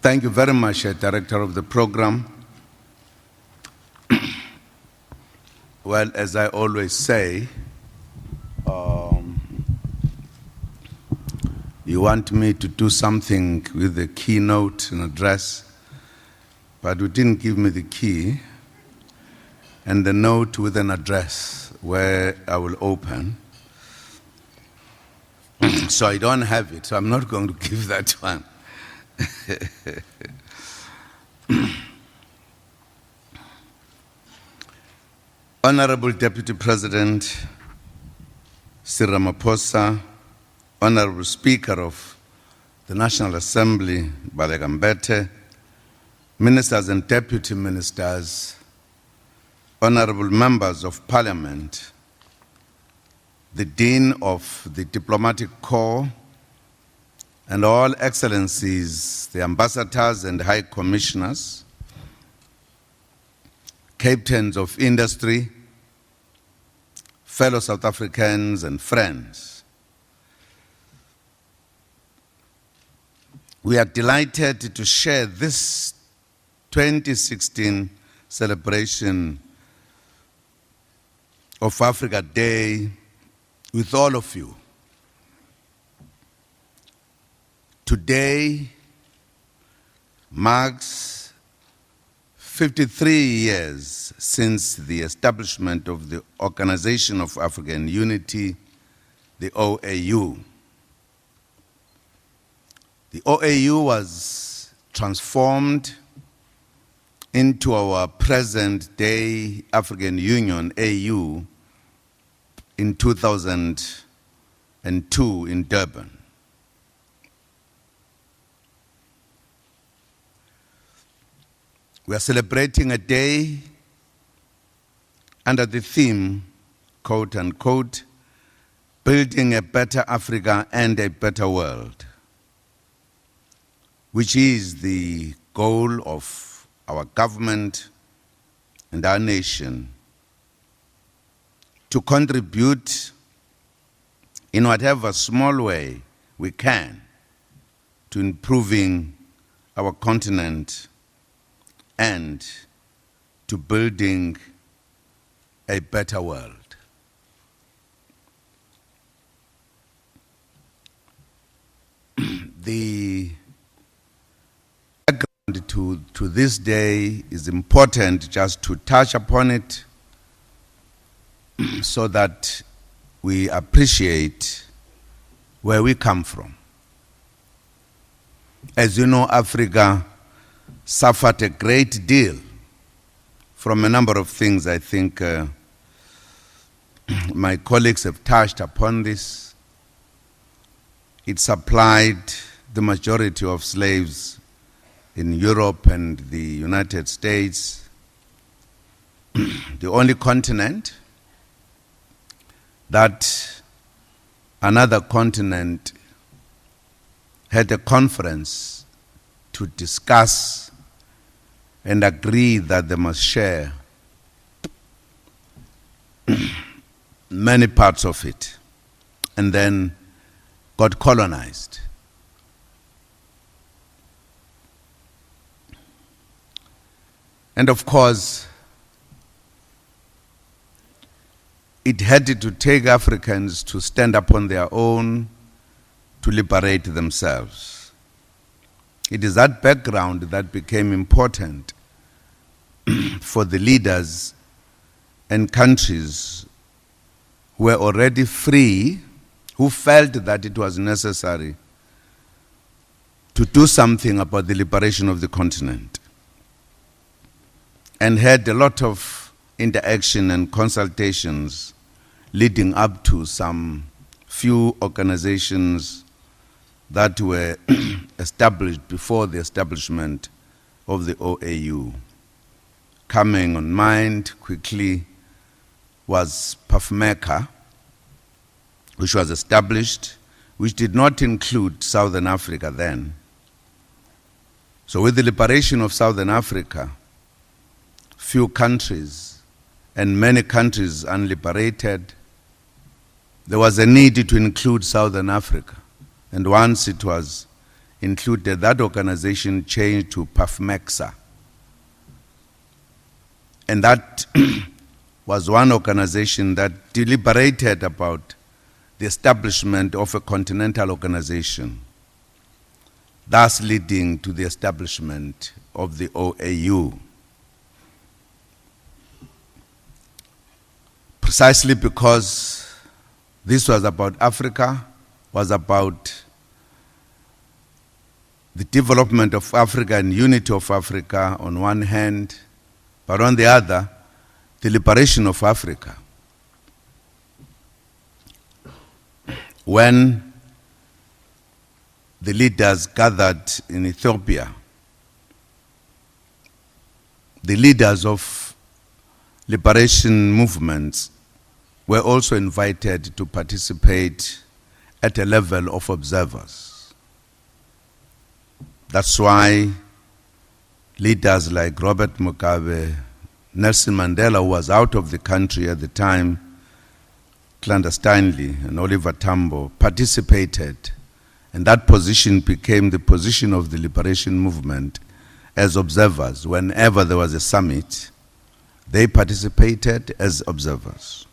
Thank you very much, Director of the program. Well, as I always say, you want me to do something with the keynote and address, but you didn't give me the key and the note with an address where I will open. So I don't have it, so I'm not going to give that one. Honorable Deputy President Cyril Ramaphosa, Honorable Speaker of the National Assembly, Baleka Mbete, Ministers and Deputy Ministers, Honorable Members of Parliament, the Dean of the Diplomatic Corps, and all excellencies, the ambassadors and high commissioners, captains of industry, fellow South Africans and friends. We are delighted to share this 2016 celebration of Africa Day with all of you. Today marks 53 years since the establishment of the Organization of African Unity, the OAU. The OAU was transformed into our present-day African Union, AU, in 2002 in Durban. We are celebrating a day under the theme, quote unquote, building a better Africa and a better world, which is the goal of our government and our nation to contribute in whatever small way we can to improving our continent and to building a better world. The background to this day is important just to touch upon it so that we appreciate where we come from. As you know, Africa suffered a great deal from a number of things. I think my colleagues have touched upon this. It supplied the majority of slaves in Europe and the United States, the only continent that another continent had a conference to discuss and agree that they must share many parts of it, and then got colonized. And of course, it had to take Africans to stand up on their own to liberate themselves. It is that background that became important for the leaders and countries who were already free, who felt that it was necessary to do something about the liberation of the continent, and had a lot of interaction and consultations leading up to some few organizations that were established before the establishment of the OAU. Coming on mind quickly was PAFMECA, which was established, which did not include Southern Africa then. So with the liberation of Southern Africa, few countries and many countries unliberated, there was a need to include Southern Africa And once it was included, that organization changed to PAFMEXA. And that was one organization that deliberated about the establishment of a continental organization, thus leading to the establishment of the OAU. Precisely because this was about Africa, was about the development of Africa and unity of Africa on one hand, but on the other, the liberation of Africa. When the leaders gathered in Ethiopia, the leaders of liberation movements were also invited to participate at a level of observers. That's why leaders like Robert Mugabe, Nelson Mandela, who was out of the country at the time, clandestinely, and Oliver Tambo participated, and that position became the position of the liberation movement as observers. Whenever there was a summit, they participated as observers.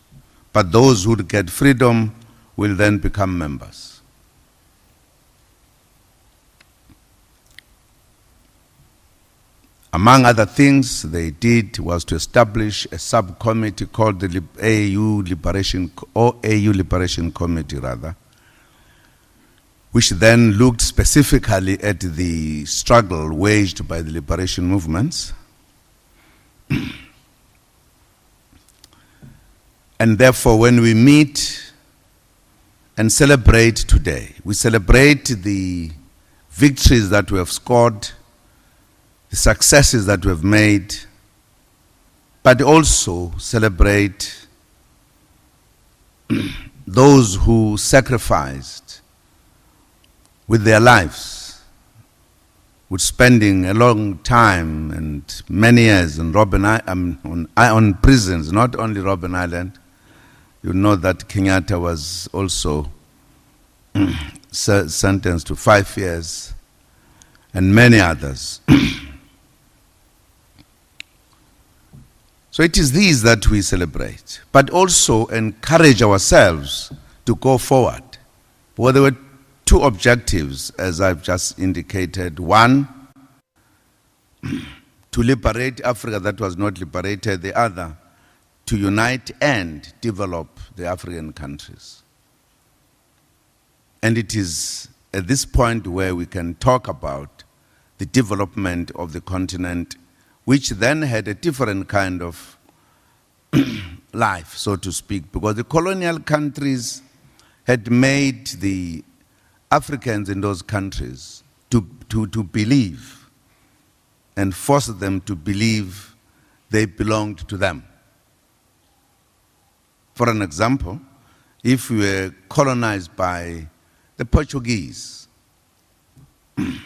But those who get freedom will then become members. Among other things they did was to establish a subcommittee called the OAU Liberation Committee, which then looked specifically at the struggle waged by the liberation movements. And therefore, when we meet and celebrate today, we celebrate the victories that we have scored, the successes that we have made, but also celebrate those who sacrificed with their lives, with spending a long time and many years on prisons, not only Robben Island. You know that Kenyatta was also sentenced to 5 years, and many others. So it is these that we celebrate, but also encourage ourselves to go forward. Well, there were two objectives, as I've just indicated. One, to liberate Africa that was not liberated. The other, to unite and develop the African countries. And it is at this point where we can talk about the development of the continent, which then had a different kind of life, so to speak, because the colonial countries had made the Africans in those countries to believe and forced them to believe they belonged to them. For an example, if we were colonized by the Portuguese, you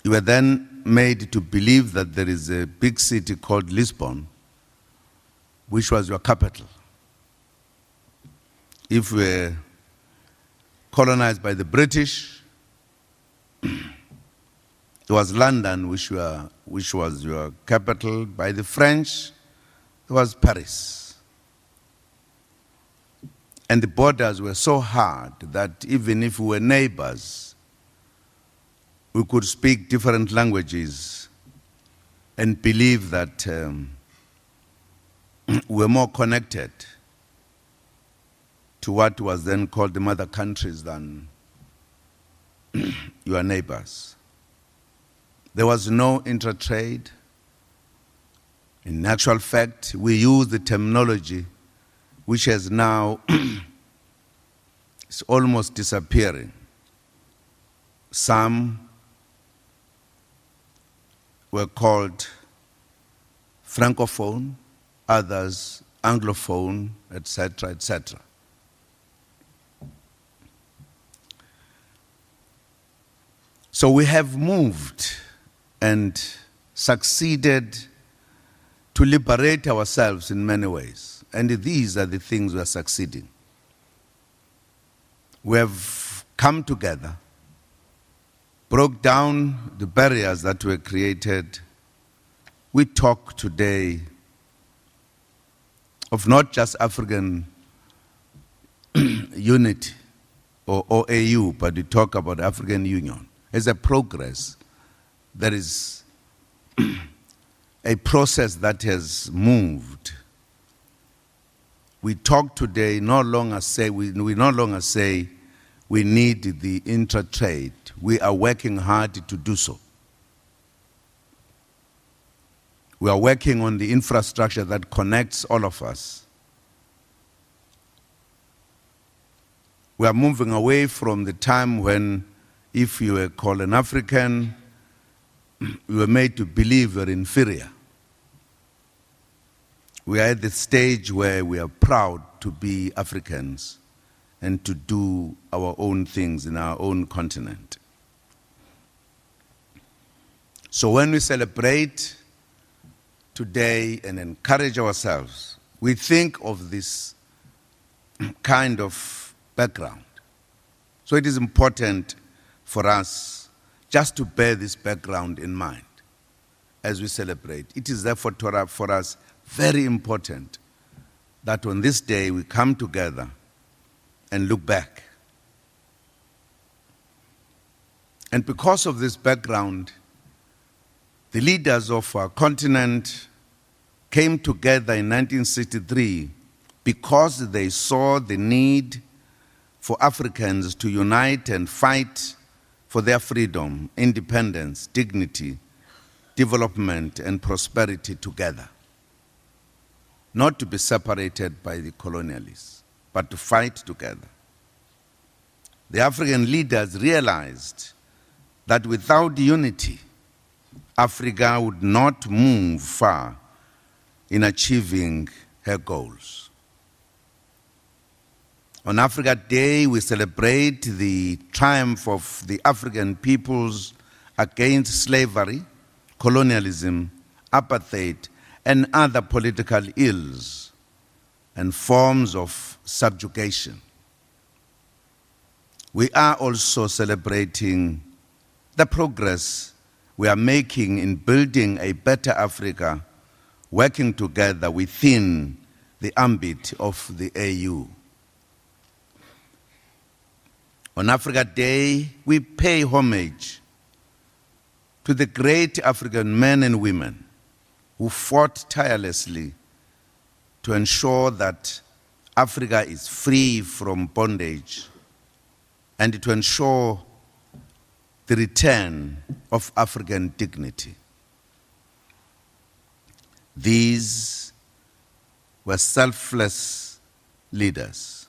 were then made to believe that there is a big city called Lisbon, which was your capital. If we were colonized by the British, it was London, which was your capital. By the French, it was Paris. And the borders were so hard that even if we were neighbors, we could speak different languages and believe that we were more connected to what was then called the mother countries than your neighbors. There was no intertrade. In actual fact, we use the terminology which has now is almost disappearing. Some were called Francophone, others Anglophone, etc., etc. So we have moved and succeeded to liberate ourselves in many ways. And these are the things we are succeeding. We have come together, broke down the barriers that were created. We talk today of not just African unity or OAU, but we talk about African Union as a progress. There is a process that has moved. We talk today, we no longer say we need the intra-trade. We are working hard to do so. We are working on the infrastructure that connects all of us. We are moving away from the time when, if you were called an African, you were made to believe you're inferior. We are at the stage where we are proud to be Africans and to do our own things in our own continent. So when we celebrate today and encourage ourselves, we think of this kind of background. So it is important for us just to bear this background in mind as we celebrate. It is therefore for us very important that on this day we come together and look back. And because of this background, the leaders of our continent came together in 1963 because they saw the need for Africans to unite and fight for their freedom, independence, dignity, development, and prosperity together. Not to be separated by the colonialists, but to fight together. The African leaders realized that without unity, Africa would not move far in achieving her goals. On Africa Day, we celebrate the triumph of the African peoples against slavery, colonialism, apartheid, and other political ills and forms of subjugation. We are also celebrating the progress we are making in building a better Africa, working together within the ambit of the AU. On Africa Day, we pay homage to the great African men and women who fought tirelessly to ensure that Africa is free from bondage and to ensure the return of African dignity. These were selfless leaders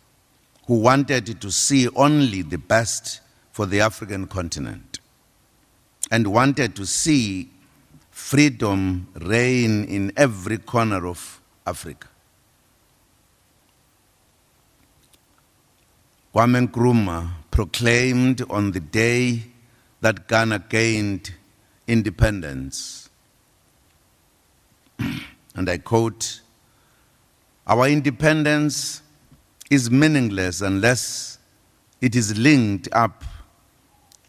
who wanted to see only the best for the African continent and wanted to see freedom reign in every corner of Africa. Kwame Nkrumah proclaimed on the day that Ghana gained independence, and I quote, "Our independence is meaningless unless it is linked up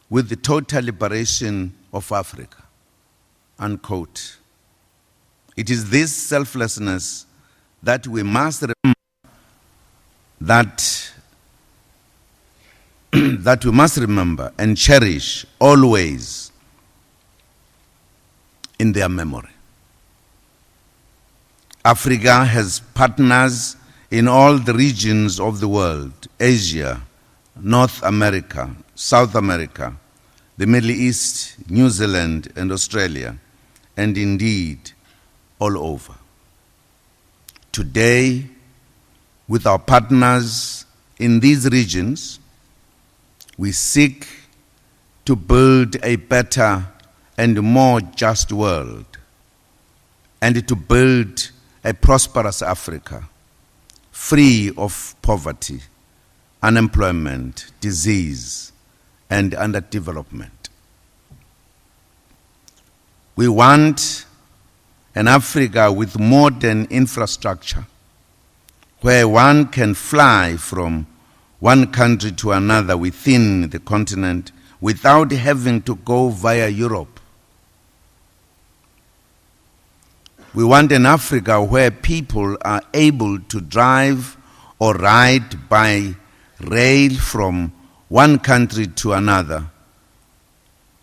with the total liberation of Africa." Unquote. It is this selflessness that we must remember, that we must remember and cherish always in their memory. Africa has partners in all the regions of the world: Asia, North America, South America, the Middle East, New Zealand, and Australia, and indeed all over. Today, with our partners in these regions, we seek to build a better and more just world, and to build a prosperous Africa, free of poverty, unemployment, disease, and underdevelopment. We want an Africa with modern infrastructure where one can fly from one country to another within the continent without having to go via Europe. We want an Africa where people are able to drive or ride by rail from one country to another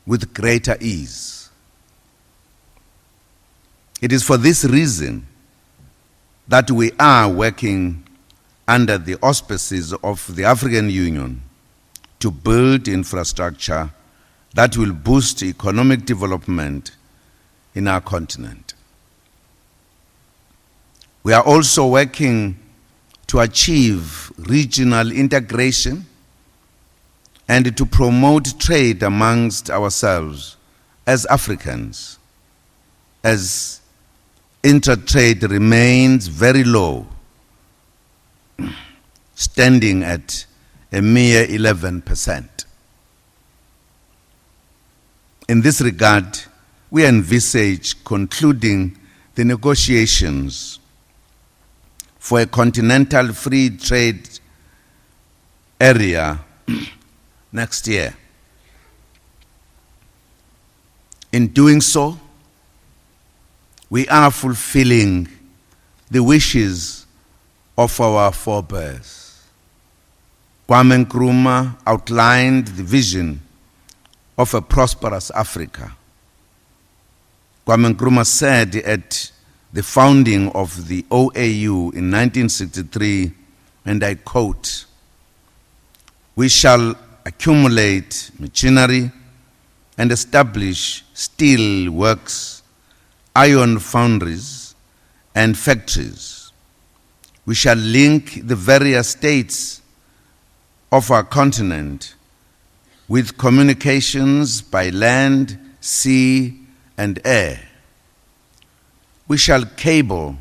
with greater ease. It is for this reason that we are working under the auspices of the African Union to build infrastructure that will boost economic development in our continent. We are also working to achieve regional integration and to promote trade amongst ourselves as Africans, as intra-trade remains very low, standing at a mere 11%. In this regard, we envisage concluding the negotiations for a continental free trade area next year. In doing so, we are fulfilling the wishes of our forebears. Kwame Nkrumah outlined the vision of a prosperous Africa. Kwame Nkrumah said at the founding of the OAU in 1963, and I quote, "We shall accumulate machinery and establish steel works, iron foundries, and factories. We shall link the various states of our continent with communications by land, sea, and air. We shall cable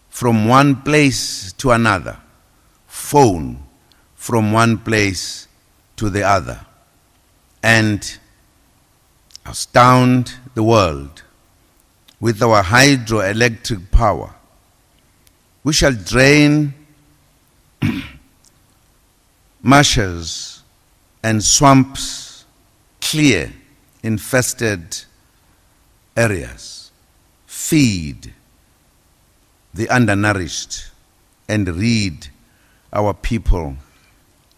from one place to another, phone from one place to the other, and astound the world with our hydroelectric power. We shall drain marshes and swamps, clear infested areas, feed the undernourished, and rid our people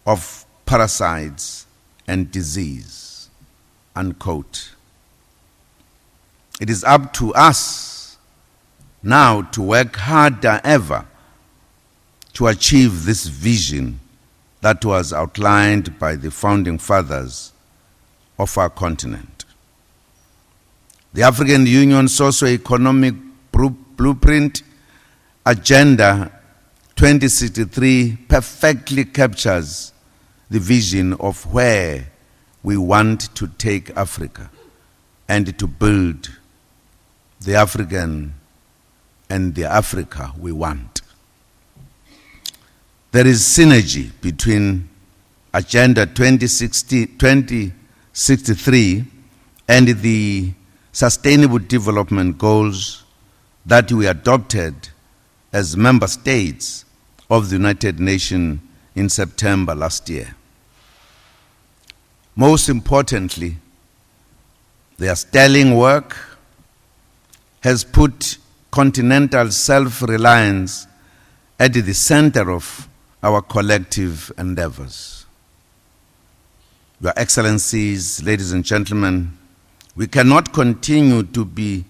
of parasites and disease," unquote. It is up to us now to work harder ever to achieve this vision that was outlined by the founding fathers of our continent. The African Union's socio-economic blueprint, Agenda 2063, perfectly captures the vision of where we want to take Africa and to build the African and the Africa we want. There is synergy between Agenda 2063 and the Sustainable Development Goals that we adopted as member states of the United Nations in September last year. Most importantly, their sterling work has put continental self-reliance at the center of our collective endeavors. Your Excellencies, ladies and gentlemen, we cannot continue to be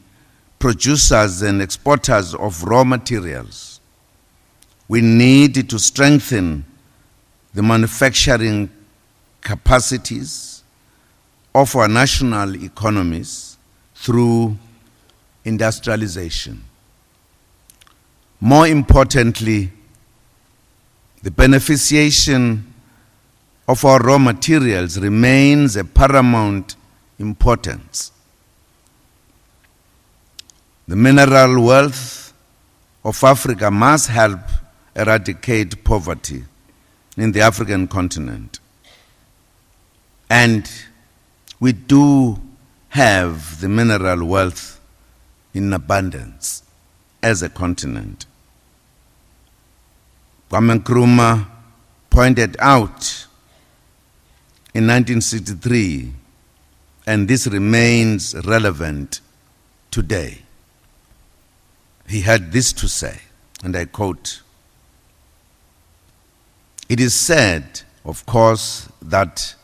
producers and exporters of raw materials. We need to strengthen the manufacturing capacities of our national economies through industrialization. More importantly, the beneficiation of our raw materials remains a paramount importance. The mineral wealth of Africa must help eradicate poverty in the African continent. And we do have the mineral wealth in abundance as a continent. Kwame Nkrumah pointed out in 1963, and this remains relevant today. He had this to say, and I quote, "It is said, of course, that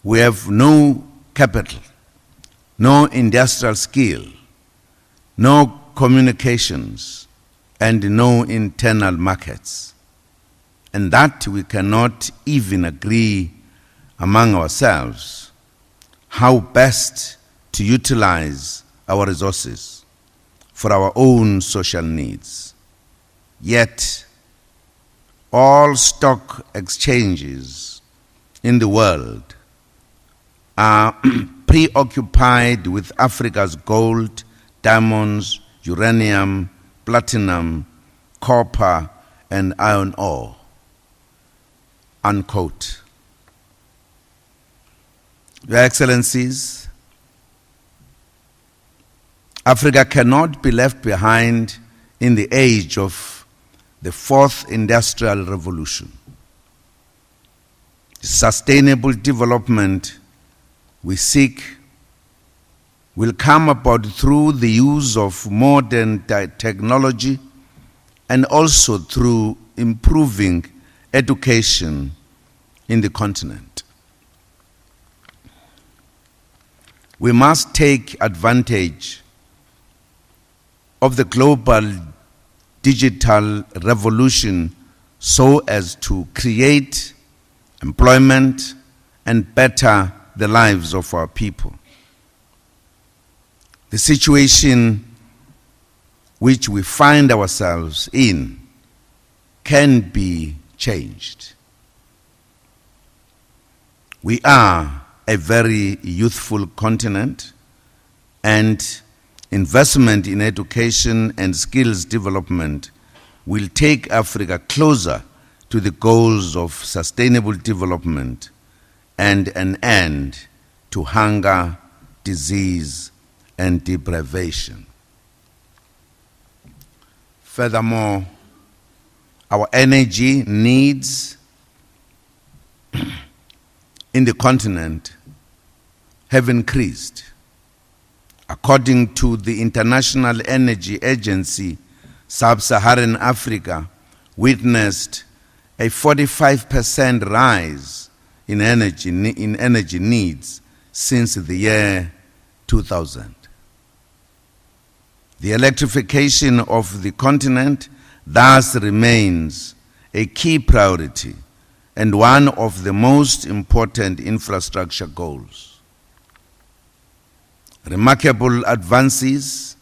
we have no capital, no industrial skill, no communications, and no internal markets, and that we cannot even agree among ourselves how best to utilize our resources for our own social needs. Yet, all stock exchanges in the world are preoccupied with Africa's gold, diamonds, uranium, platinum, copper, and iron ore." Unquote. Your Excellencies, Africa cannot be left behind in the age of the fourth industrial revolution. Sustainable development we seek will come about through the use of modern technology and also through improving education in the continent. We must take advantage of the global digital revolution so as to create employment and better the lives of our people. The situation which we find ourselves in can be changed. We are a very youthful continent, and investment in education and skills development will take Africa closer to the goals of sustainable development and an end to hunger, disease, and deprivation. Furthermore, our energy needs in the continent have increased. According to the International Energy Agency, Sub-Saharan Africa witnessed a 45% rise in energy needs since the year 2000. The electrification of the continent thus remains a key priority and one of the most important infrastructure goals. Remarkable advances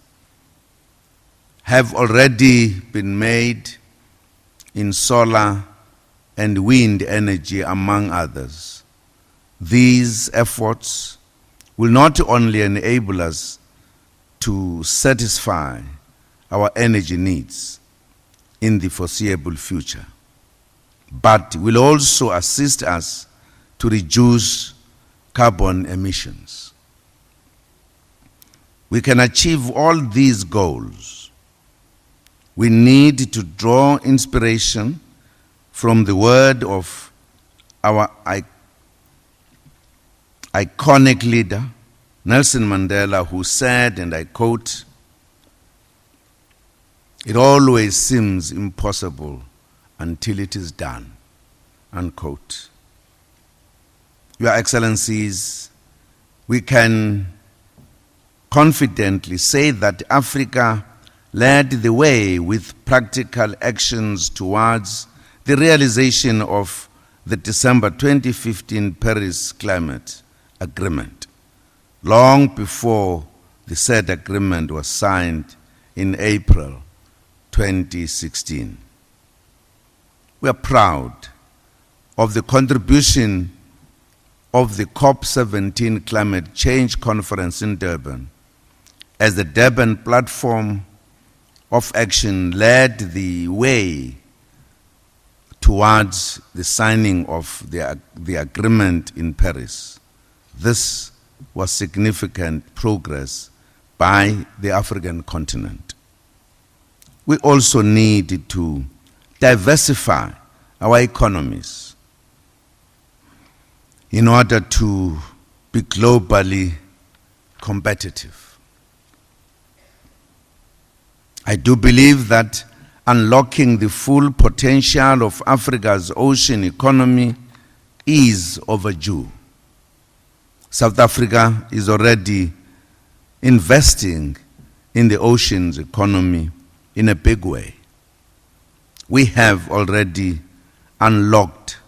have already been made in solar and wind energy, among others. These efforts will not only enable us to satisfy our energy needs in the foreseeable future, but will also assist us to reduce carbon emissions. We can achieve all these goals. We need to draw inspiration from the word of our iconic leader, Nelson Mandela, who said, and I quote, "It always seems impossible until it is done," unquote. Your Excellencies, we can confidently say that Africa led the way with practical actions towards the realization of the December 2015 Paris Climate Agreement, long before the said agreement was signed in April 2016. We are proud of the contribution of the COP17 Climate Change Conference in Durban, as the Durban Platform of Action led the way towards the signing of the agreement in Paris. This was significant progress by the African continent. We also need to diversify our economies in order to be globally competitive. I do believe that unlocking the full potential of Africa's ocean economy is overdue. South Africa is already investing in the ocean's economy in a big way. We have already unlocked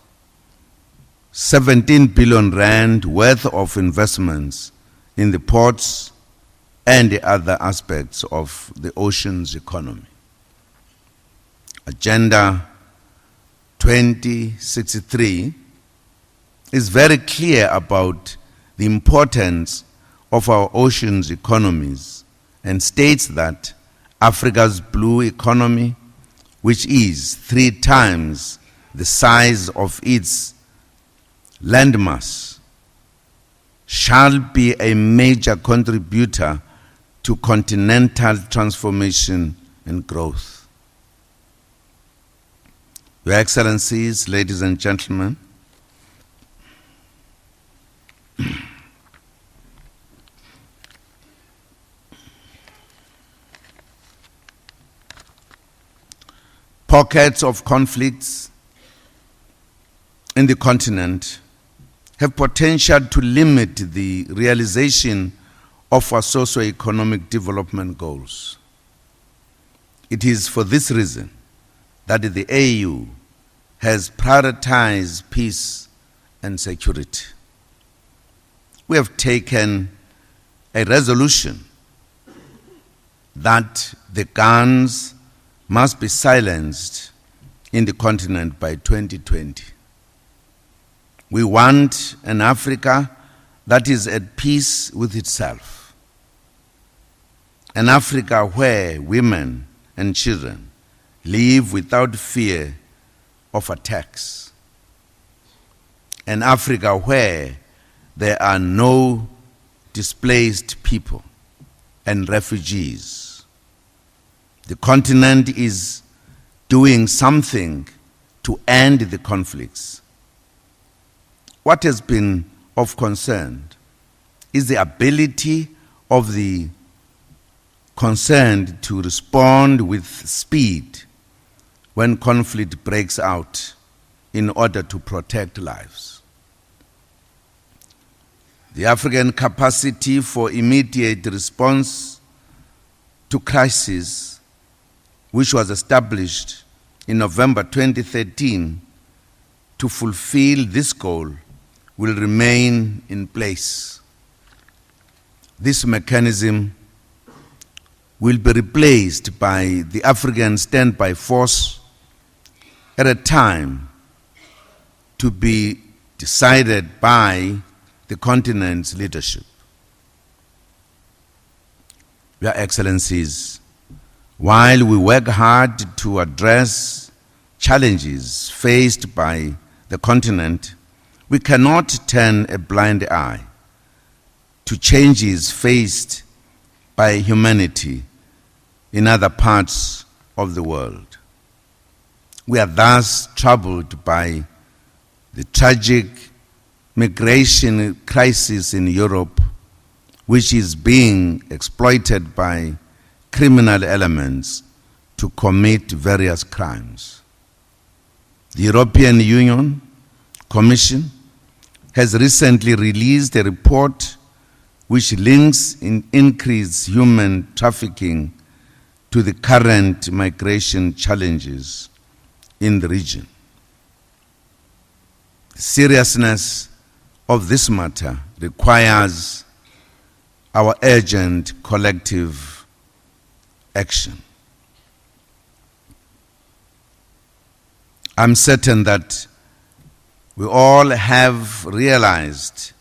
17 billion rand worth of investments in the ports and the other aspects of the ocean's economy. Agenda 2063 is very clear about the importance of our ocean's economies and states that Africa's blue economy, which is 3 times the size of its landmass, shall be a major contributor to continental transformation and growth. Your Excellencies, ladies and gentlemen, pockets of conflicts in the continent have potential to limit the realization of our socio-economic development goals. It is for this reason that the AU has prioritized peace and security. We have taken a resolution that the guns must be silenced in the continent by 2020. We want an Africa that is at peace with itself. An Africa where women and children live without fear of attacks. An Africa where there are no displaced people and refugees. The continent is doing something to end the conflicts. What has been of concern is the ability of the concerned to respond with speed when conflict breaks out in order to protect lives. The African capacity for immediate response to crisis, which was established in November 2013 to fulfill this goal, will remain in place. This mechanism will be replaced by the African Standby Force at a time to be decided by the continent's leadership. Your Excellencies, while we work hard to address challenges faced by the continent, we cannot turn a blind eye to changes faced by humanity in other parts of the world. We are thus troubled by the tragic migration crisis in Europe, which is being exploited by criminal elements to commit various crimes. The European Union Commission has recently released a report which links increased human trafficking to the current migration challenges in the region. The seriousness of this matter requires our urgent collective action. I'm certain that we all have realized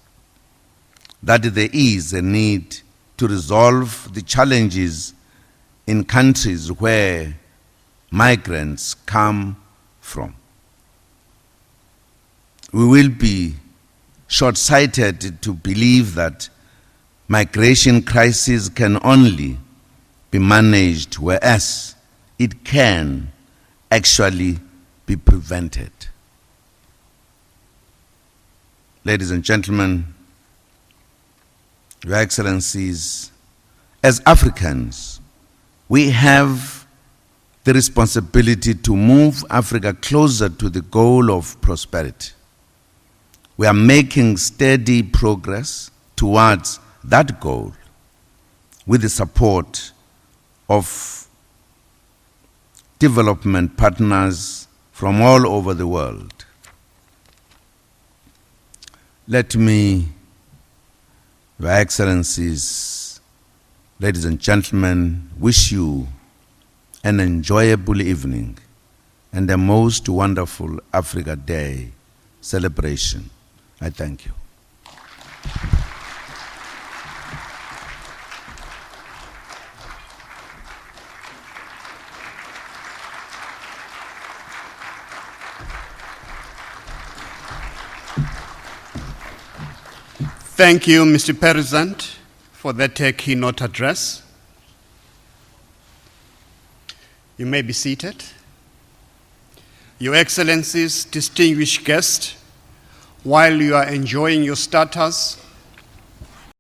that there is a need to resolve the challenges in countries where migrants come from. We will be short-sighted to believe that migration crisis can only be managed, whereas it can actually be be prevented. Ladies and gentlemen, Your Excellencies, as Africans, we have the responsibility to move Africa closer to the goal of prosperity. We are making steady progress towards that goal with the support of development partners from all over the world. Let me, Your Excellencies, ladies and gentlemen, wish you an enjoyable evening and a most wonderful Africa Day celebration. I thank you. Thank you, Mr. President, for that keynote address. You may be seated. Your Excellencies, distinguished guests, while you are enjoying your starters